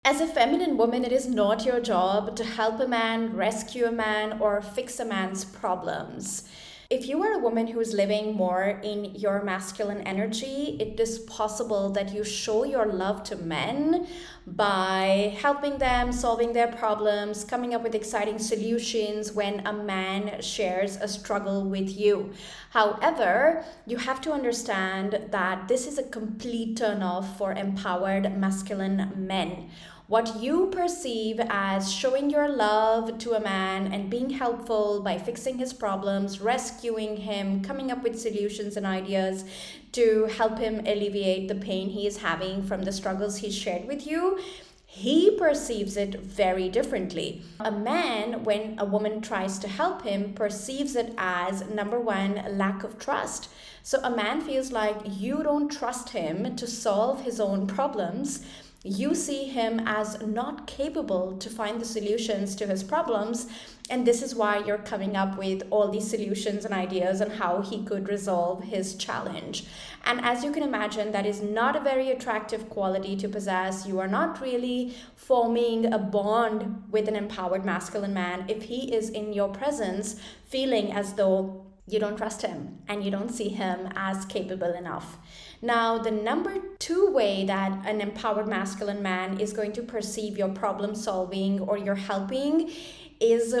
As a feminine woman, it is not your job to help a man, rescue a man, or fix a man's problems. If you are a woman who is living more in your masculine energy, it is possible that you show your love to men by helping them, solving their problems, coming up with exciting solutions when a man shares a struggle with you. However, you have to understand that this is a complete turnoff for empowered masculine men. What you perceive as showing your love to a man and being helpful by fixing his problems, rescuing him, coming up with solutions and ideas to help him alleviate the pain he is having from the struggles he's shared with you, he perceives it very differently. A man, when a woman tries to help him, perceives it as, number one, lack of trust. So a man feels like you don't trust him to solve his own problems. You see him as not capable to find the solutions to his problems, and this is why you're coming up with all these solutions and ideas on how he could resolve his challenge. And as you can imagine, that is not a very attractive quality to possess. You are not really forming a bond with an empowered masculine man if he is in your presence feeling as though you don't trust him and you don't see him as capable enough. Now, the number two way that an empowered masculine man is going to perceive your problem solving or your helping is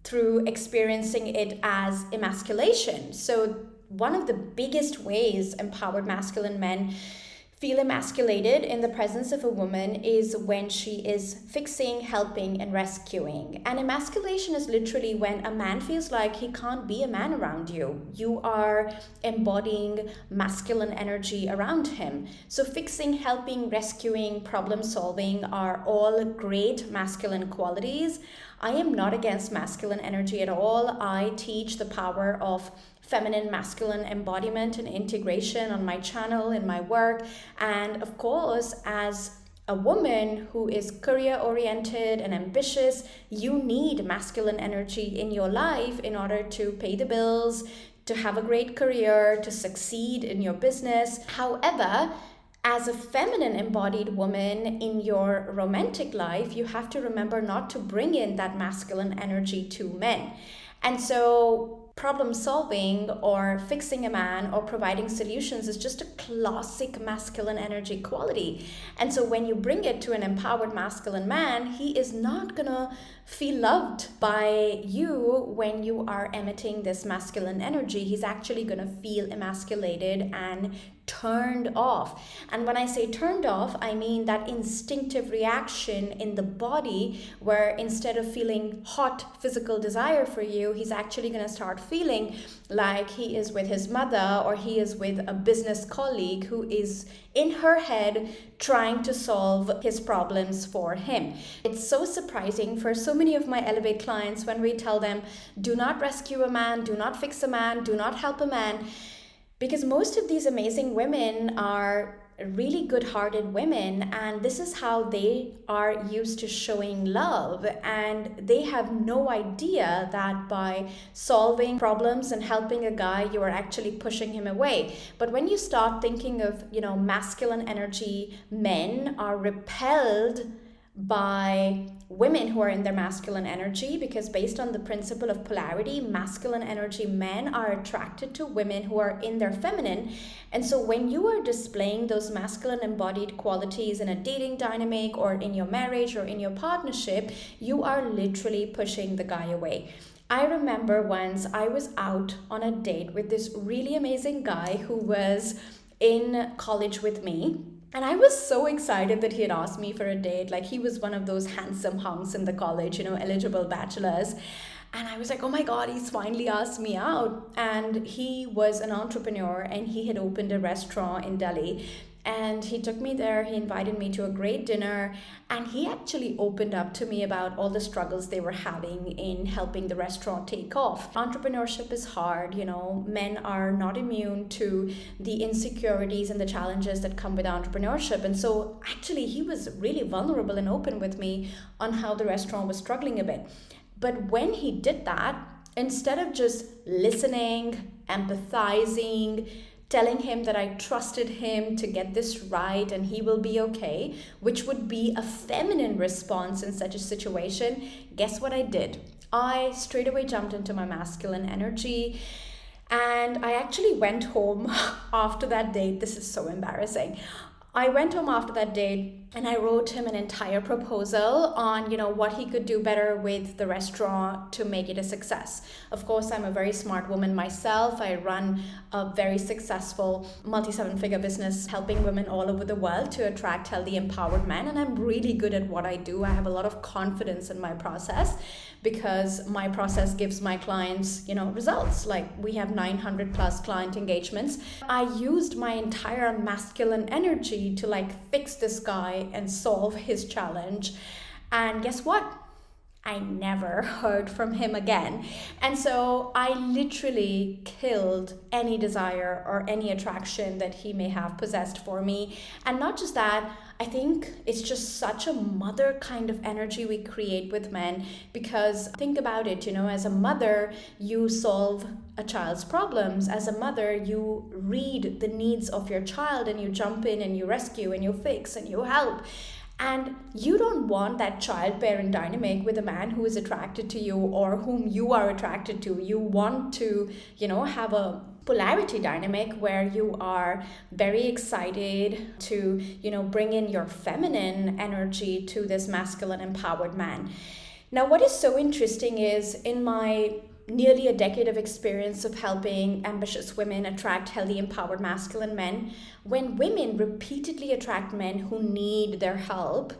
through experiencing it as emasculation. So, one of the biggest ways empowered masculine men feel emasculated in the presence of a woman is when she is fixing, helping, and rescuing. And emasculation is literally when a man feels like he can't be a man around you. You are embodying masculine energy around him. So fixing, helping, rescuing, problem solving are all great masculine qualities. I am not against masculine energy at all. I teach the power of feminine masculine embodiment and integration on my channel, in my work. And of course, as a woman who is career oriented and ambitious, you need masculine energy in your life in order to pay the bills, to have a great career, to succeed in your business. However, as a feminine embodied woman in your romantic life, you have to remember not to bring in that masculine energy to men. And so problem solving or fixing a man or providing solutions is just a classic masculine energy quality. And so when you bring it to an empowered masculine man, he is not gonna feel loved by you when you are emitting this masculine energy. He's actually gonna feel emasculated and turned off. And when I say turned off, I mean that instinctive reaction in the body where instead of feeling hot physical desire for you, he's actually going to start feeling like he is with his mother or he is with a business colleague who is in her head trying to solve his problems for him. It's so surprising for so many of my Elevate clients when we tell them, do not rescue a man, do not fix a man, do not help a man. Because most of these amazing women are really good-hearted women, and this is how they are used to showing love, and they have no idea that by solving problems and helping a guy, you are actually pushing him away. But when you start thinking of, masculine energy, men are repelled by women who are in their masculine energy, because based on the principle of polarity, masculine energy men are attracted to women who are in their feminine. And so when you are displaying those masculine embodied qualities in a dating dynamic or in your marriage or in your partnership, you are literally pushing the guy away. I remember once I was out on a date with this really amazing guy who was in college with me. And I was so excited that he had asked me for a date. Like, he was one of those handsome hunks in the college, eligible bachelors. And I was like, oh my God, he's finally asked me out. And he was an entrepreneur and he had opened a restaurant in Delhi. And he took me there, he invited me to a great dinner, and he actually opened up to me about all the struggles they were having in helping the restaurant take off. Entrepreneurship is hard, men are not immune to the insecurities and the challenges that come with entrepreneurship. And so actually he was really vulnerable and open with me on how the restaurant was struggling a bit. But when he did that, instead of just listening, empathizing, telling him that I trusted him to get this right and he will be okay, which would be a feminine response in such a situation, guess what I did? I straight away jumped into my masculine energy. And I actually went home after that date. This is so embarrassing. I went home after that date and I wrote him an entire proposal on, what he could do better with the restaurant to make it a success. Of course, I'm a very smart woman myself. I run a very successful multi-seven-figure business helping women all over the world to attract healthy, empowered men. And I'm really good at what I do. I have a lot of confidence in my process because my process gives my clients, results. Like we have 900 plus client engagements. I used my entire masculine energy to fix this guy and solve his challenge. And guess what? I never heard from him again. And so I literally killed any desire or any attraction that he may have possessed for me. And not just that, I think it's just such a mother kind of energy we create with men, because think about it, as a mother, you solve a child's problems. As a mother, you read the needs of your child and you jump in and you rescue and you fix and you help. And you don't want that child-parent dynamic with a man who is attracted to you or whom you are attracted to. You want to, have a polarity dynamic where you are very excited to, bring in your feminine energy to this masculine empowered man. Now, what is so interesting is in my nearly a decade of experience of helping ambitious women attract healthy, empowered masculine men, when women repeatedly attract men who need their help,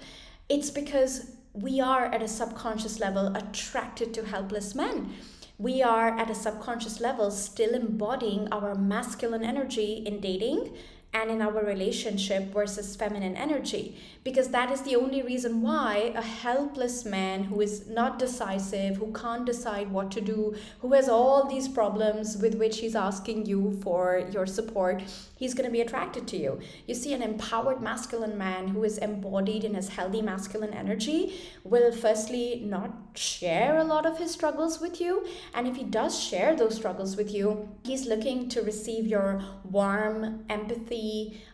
it's because we are at a subconscious level attracted to helpless men. We are at a subconscious level still embodying our masculine energy in dating and in our relationship versus feminine energy, because that is the only reason why a helpless man who is not decisive, who can't decide what to do, who has all these problems with which he's asking you for your support, he's going to be attracted to you. You see, an empowered masculine man who is embodied in his healthy masculine energy will firstly not share a lot of his struggles with you, and if he does share those struggles with you, he's looking to receive your warm empathy,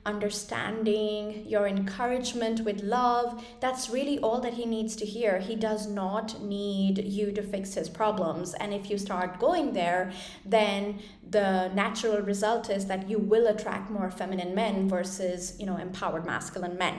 understanding, your encouragement with love. That's really all that he needs to hear. He does not need you to fix his problems. And if you start going there, then the natural result is that you will attract more feminine men versus, empowered masculine men.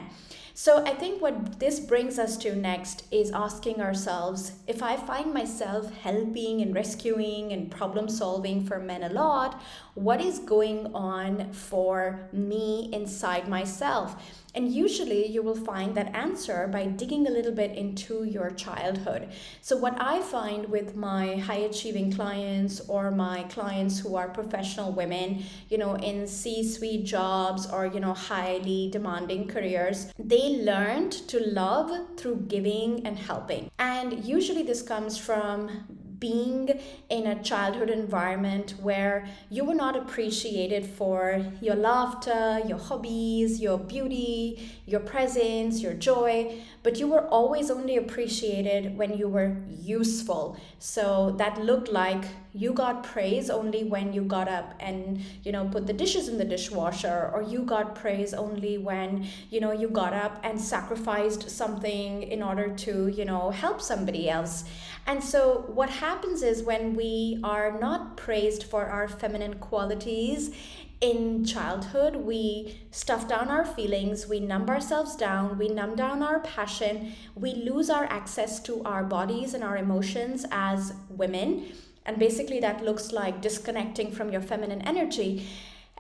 So I think what this brings us to next is asking ourselves, if I find myself helping and rescuing and problem solving for men a lot, what is going on for me inside myself? And usually you will find that answer by digging a little bit into your childhood. So what I find with my high achieving clients or my clients who are professional women, in C-suite jobs or, highly demanding careers, they learned to love through giving and helping. And usually this comes from being in a childhood environment where you were not appreciated for your laughter, your hobbies, your beauty, your presence, your joy, but you were always only appreciated when you were useful. So that looked like you got praise only when you got up and, put the dishes in the dishwasher, or you got praise only when, you got up and sacrificed something in order to, help somebody else. And so what happens is when we are not praised for our feminine qualities in childhood, we stuff down our feelings, we numb ourselves down, we numb down our passion, we lose our access to our bodies and our emotions as women. And basically that looks like disconnecting from your feminine energy.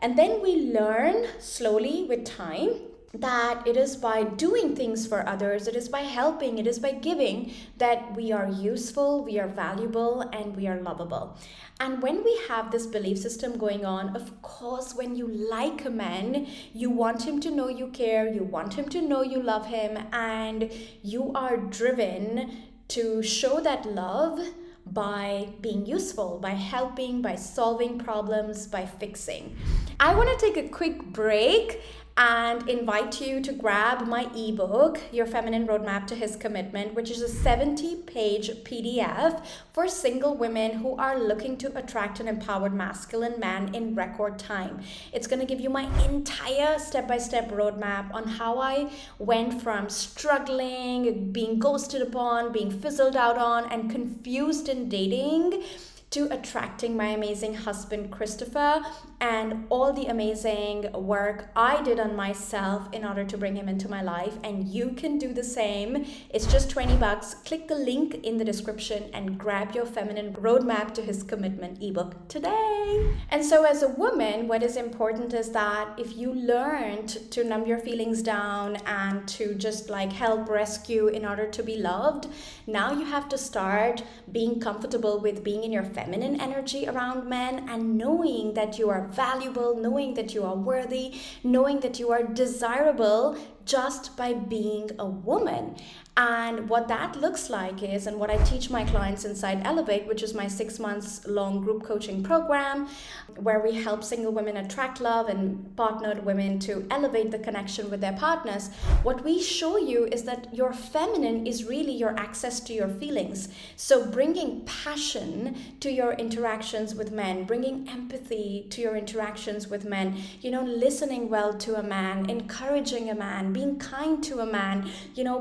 And then we learn slowly with time that it is by doing things for others, it is by helping, it is by giving that we are useful, we are valuable, and we are lovable. And when we have this belief system going on, of course, when you like a man, you want him to know you care, you want him to know you love him, and you are driven to show that love by being useful, by helping, by solving problems, by fixing. I want to take a quick break and invite you to grab my ebook, Your Feminine Roadmap to His Commitment, which is a 70-page PDF for single women who are looking to attract an empowered masculine man in record time. It's going to give you my entire step-by-step roadmap on how I went from struggling, being ghosted upon, being fizzled out on, and confused in dating to attracting my amazing husband, Christopher, and all the amazing work I did on myself in order to bring him into my life. And you can do the same. It's just $20. Click the link in the description and grab your Feminine Roadmap to His Commitment ebook today. And so as a woman, what is important is that if you learned to numb your feelings down and to just like help rescue in order to be loved, now you have to start being comfortable with being in your feminine energy around men and knowing that you are valuable, knowing that you are worthy, knowing that you are desirable just by being a woman. And what that looks like is, and what I teach my clients inside Elevate, which is my 6 months long group coaching program, where we help single women attract love and partnered women to elevate the connection with their partners. What we show you is that your feminine is really your access to your feelings. So bringing passion to your interactions with men, bringing empathy to your interactions with men, listening well to a man, encouraging a man, being kind to a man,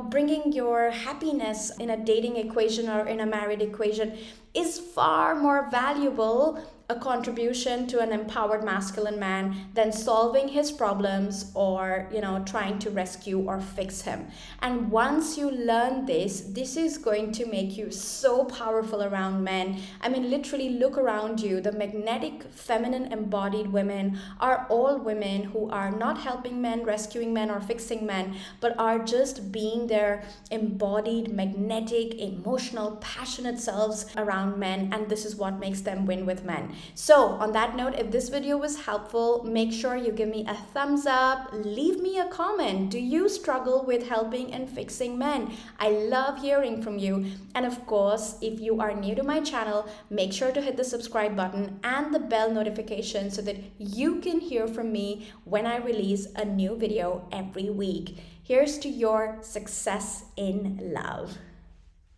bringing your happiness in a dating equation or in a married equation is far more valuable a contribution to an empowered masculine man than solving his problems or, trying to rescue or fix him. And once you learn this is going to make you so powerful around men. I mean, literally look around you. The magnetic, feminine, embodied women are all women who are not helping men, rescuing men, or fixing men, but are just being their embodied, magnetic, emotional, passionate selves around men. And this is what makes them win with men. So on that note, if this video was helpful, make sure you give me a thumbs up, leave me a comment. Do you struggle with helping and fixing men? I love hearing from you. And of course, if you are new to my channel, make sure to hit the subscribe button and the bell notification so that you can hear from me when I release a new video every week. Here's to your success in love.